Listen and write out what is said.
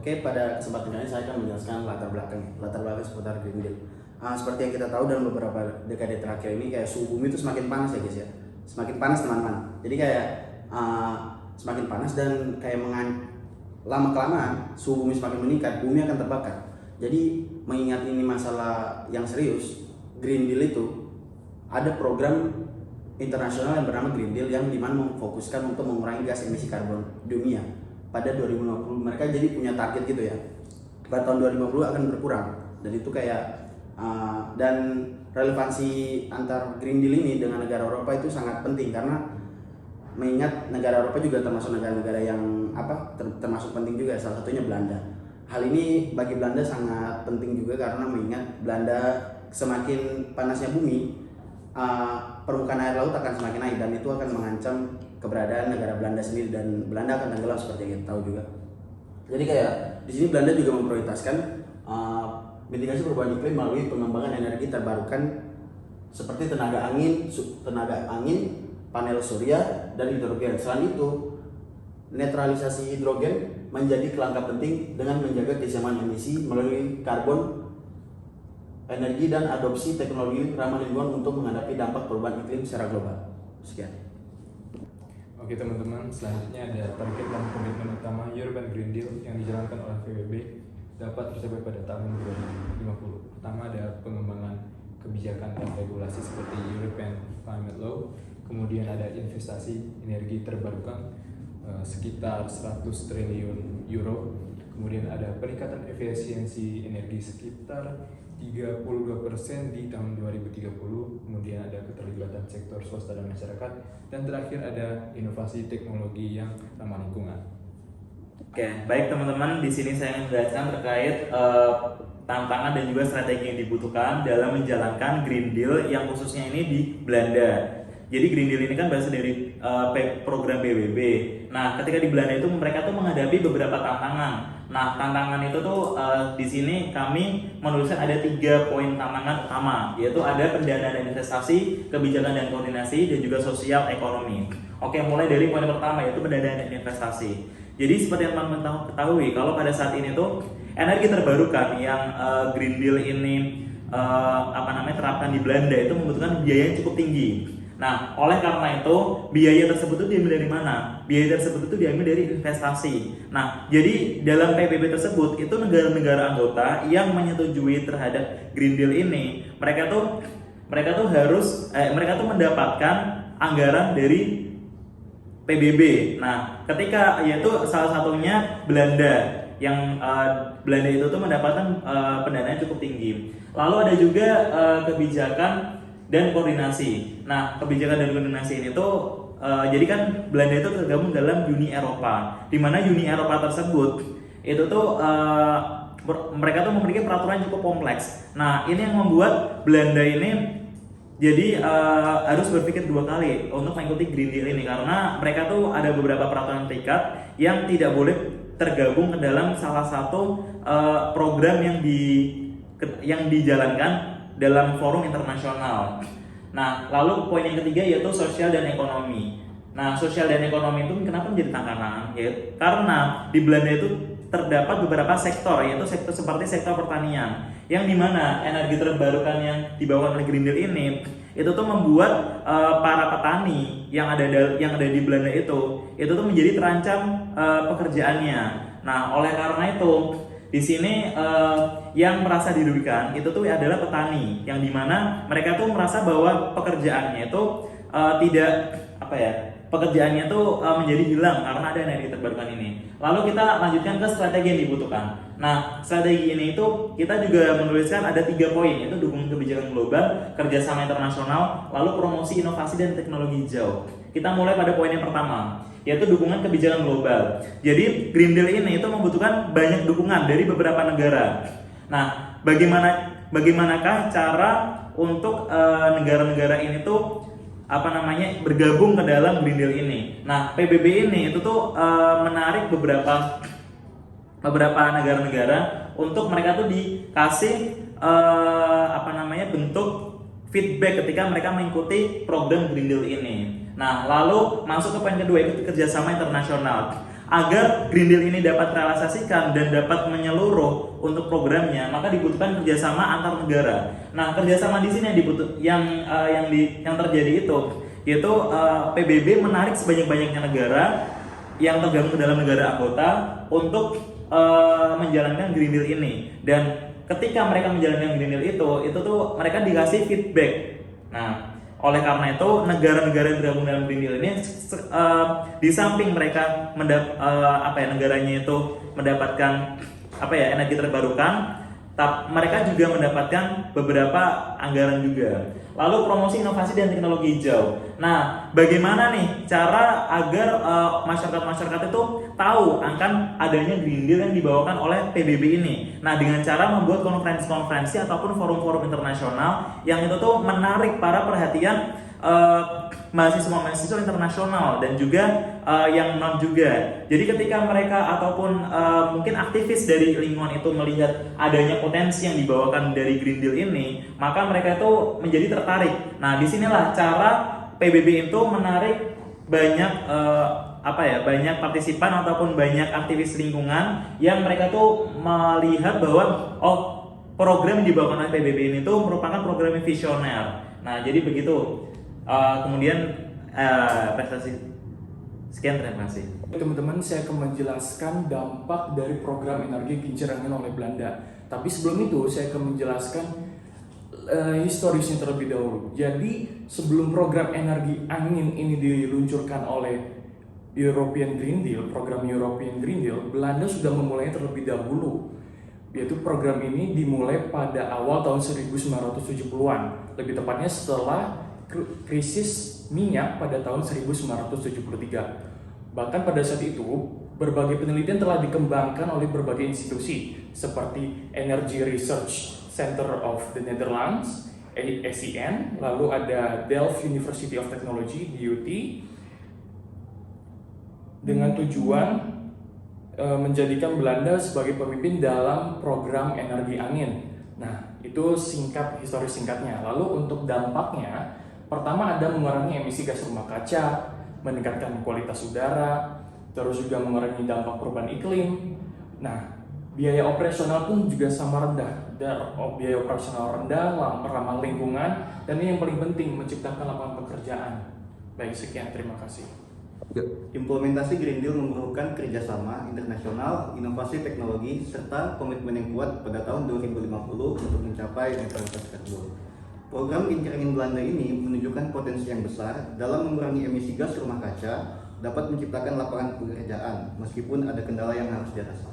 Oke, pada kesempatan kali ini saya akan menjelaskan latar belakang seputar Green Deal. Seperti yang kita tahu dalam beberapa dekade terakhir ini kayak suhu bumi itu semakin panas ya guys ya, semakin panas teman-teman. Jadi kayak semakin panas dan kayak lama kelamaan suhu bumi semakin meningkat, bumi akan terbakar. Jadi mengingat ini masalah yang serius, Green Deal itu ada program internasional yang bernama Green Deal yang dimana memfokuskan untuk mengurangi gas emisi karbon dunia pada 2050. Mereka jadi punya target gitu ya, pada tahun 2050 akan berkurang. Dan itu kayak dan relevansi antar Green Deal ini dengan negara Eropa itu sangat penting, karena mengingat negara Eropa juga termasuk negara-negara yang termasuk penting juga, salah satunya Belanda. Hal ini bagi Belanda sangat penting juga karena mengingat Belanda semakin panasnya bumi, permukaan air laut akan semakin naik dan itu akan mengancam keberadaan negara Belanda sendiri dan Belanda akan tenggelam seperti yang kita tahu juga. Jadi kayak di sini Belanda juga memprioritaskan mitigasi perubahan iklim melalui pengembangan energi terbarukan seperti tenaga angin, panel surya dan hidrogen. Selain itu, netralisasi hidrogen menjadi kerangka penting dengan menjaga keseimbangan emisi melalui karbon, energi dan adopsi teknologi ramah lingkungan untuk menghadapi dampak perubahan iklim secara global. Sekian. Oke teman-teman, selanjutnya ada target dan komitmen utama European Green Deal yang dijalankan oleh PBB dapat tercapai pada tahun 2050. Pertama ada pengembangan kebijakan dan regulasi seperti European Climate Law, kemudian ada investasi energi terbarukan sekitar 100 triliun euro, kemudian ada peningkatan efisiensi energi sekitar 32% di tahun 2030, kemudian ada keterlibatan sektor swasta dan masyarakat, dan terakhir ada inovasi teknologi yang ramah lingkungan. Oke, baik teman-teman, di sini saya ingin menjelaskan terkait tantangan dan juga strategi yang dibutuhkan dalam menjalankan Green Deal yang khususnya ini di Belanda. Jadi Green Deal ini kan berasal dari program PBB. Nah, ketika di Belanda itu mereka tuh menghadapi beberapa tantangan. Nah, tantangan itu tuh di sini kami menuliskan ada 3 poin tantangan utama, yaitu ada pendanaan dan investasi, kebijakan dan koordinasi, dan juga sosial ekonomi. Oke, mulai dari poin pertama yaitu pendanaan dan investasi. Jadi seperti yang teman-teman ketahui, kalau pada saat ini tuh energi terbarukan yang Green Deal ini terapkan di Belanda itu membutuhkan biaya yang cukup tinggi. Nah, oleh karena itu biaya tersebut itu diambil dari mana? Biaya tersebut itu diambil dari investasi. Nah, jadi dalam PBB tersebut itu negara-negara anggota yang menyetujui terhadap Green Deal ini, mereka tuh mendapatkan anggaran dari PBB. Nah, ketika yaitu salah satunya Belanda yang Belanda itu tuh mendapatkan pendanaan cukup tinggi. Lalu ada juga kebijakan dan koordinasi. Nah, kebijakan dan koordinasi ini tuh jadi kan Belanda itu tergabung dalam Uni Eropa, di mana Uni Eropa tersebut itu tuh mereka tuh memiliki peraturan yang cukup kompleks. Nah, ini yang membuat Belanda ini jadi harus berpikir 2 kali untuk mengikuti Green Deal ini, karena mereka tuh ada beberapa peraturan terikat yang tidak boleh tergabung ke dalam salah satu program yang dijalankan dalam forum internasional. Nah, lalu poin yang ketiga yaitu sosial dan ekonomi. Nah, sosial dan ekonomi itu kenapa menjadi tantangan? Ya, karena di Belanda itu terdapat beberapa sektor, yaitu sektor seperti sektor pertanian, yang dimana energi terbarukan yang dibawa oleh Green Deal ini itu tuh membuat para petani yang ada di Belanda itu tuh menjadi terancam pekerjaannya. Nah, oleh karena itu di sini yang merasa dirugikan itu tuh adalah petani, yang dimana mereka tuh merasa bahwa pekerjaannya itu pekerjaannya tuh menjadi hilang karena ada energi terbarukan ini. Lalu kita lanjutkan ke strategi yang dibutuhkan. Nah, strategi ini itu kita juga menuliskan ada 3 poin, yaitu dukungan kebijakan global, kerjasama internasional, lalu promosi inovasi dan teknologi hijau. Kita mulai pada poin yang pertama, yaitu dukungan kebijakan global. Jadi Green Deal ini itu membutuhkan banyak dukungan dari beberapa negara. Nah, bagaimanakah cara untuk negara-negara ini tuh bergabung ke dalam Green Deal ini? Nah, PBB ini itu tuh menarik beberapa negara-negara untuk mereka tuh dikasih bentuk feedback ketika mereka mengikuti program Green Deal ini. Nah, lalu masuk ke poin kedua, itu kerjasama internasional. agar Green Deal ini dapat terrealisasikan dan dapat menyeluruh untuk programnya, maka dibutuhkan kerjasama antar negara. Nah, kerjasama di sini yang terjadi itu yaitu PBB menarik sebanyak-banyaknya negara yang tergabung ke dalam negara anggota untuk menjalankan Green Deal ini. Dan ketika mereka menjalankan Green Deal itu tuh mereka dikasih feedback. Nah, oleh karena itu negara-negara yang tergabung dalam Green Deal ini di samping mereka negaranya itu mendapatkan energi terbarukan, mereka juga mendapatkan beberapa anggaran juga. Lalu promosi inovasi dan teknologi hijau. Nah, bagaimana nih cara agar masyarakat itu tahu akan adanya Green Deal yang dibawakan oleh PBB ini? Nah, dengan cara membuat konferensi-konferensi ataupun forum-forum internasional yang itu tuh menarik para perhatian mahasiswa internasional dan juga yang non juga. Jadi ketika mereka ataupun mungkin aktivis dari lingkungan itu melihat adanya potensi yang dibawakan dari Green Deal ini, maka mereka itu menjadi tertarik. Nah, disinilah cara PBB itu menarik banyak banyak partisipan ataupun banyak aktivis lingkungan yang mereka tuh melihat bahwa program yang dibawakan oleh PBB ini tuh merupakan program yang visioner. Nah, jadi begitu. Kemudian prestasi. Sekian, terima kasih. Teman-teman, saya akan menjelaskan dampak dari program energi kincir angin oleh Belanda. Tapi sebelum itu saya akan menjelaskan historisnya terlebih dahulu. Jadi sebelum program energi angin ini diluncurkan oleh European Green Deal, program European Green Deal, Belanda sudah memulainya terlebih dahulu. Yaitu program ini dimulai pada awal tahun 1970-an, lebih tepatnya setelah krisis minyak pada tahun 1973. Bahkan pada saat itu, berbagai penelitian telah dikembangkan oleh berbagai institusi seperti Energy Research Center of the Netherlands, ACN, lalu ada Delft University of Technology, DUT, dengan tujuan menjadikan Belanda sebagai pemimpin dalam program energi angin. Nah, itu historis singkatnya. Lalu untuk dampaknya, pertama ada mengurangi emisi gas rumah kaca, meningkatkan kualitas udara, terus juga mengurangi dampak perubahan iklim. Nah, biaya operasional pun juga sama rendah. Biaya operasional rendah, ramah lingkungan, dan ini yang paling penting, menciptakan lapangan pekerjaan. Baik, sekian, terima kasih. Implementasi Green Deal memerlukan kerjasama internasional, inovasi teknologi, serta komitmen yang kuat pada tahun 2050 untuk mencapai neutralitas karbon. Program kincir angin Belanda ini menunjukkan potensi yang besar dalam mengurangi emisi gas rumah kaca, dapat menciptakan lapangan pekerjaan meskipun ada kendala yang harus diatasi.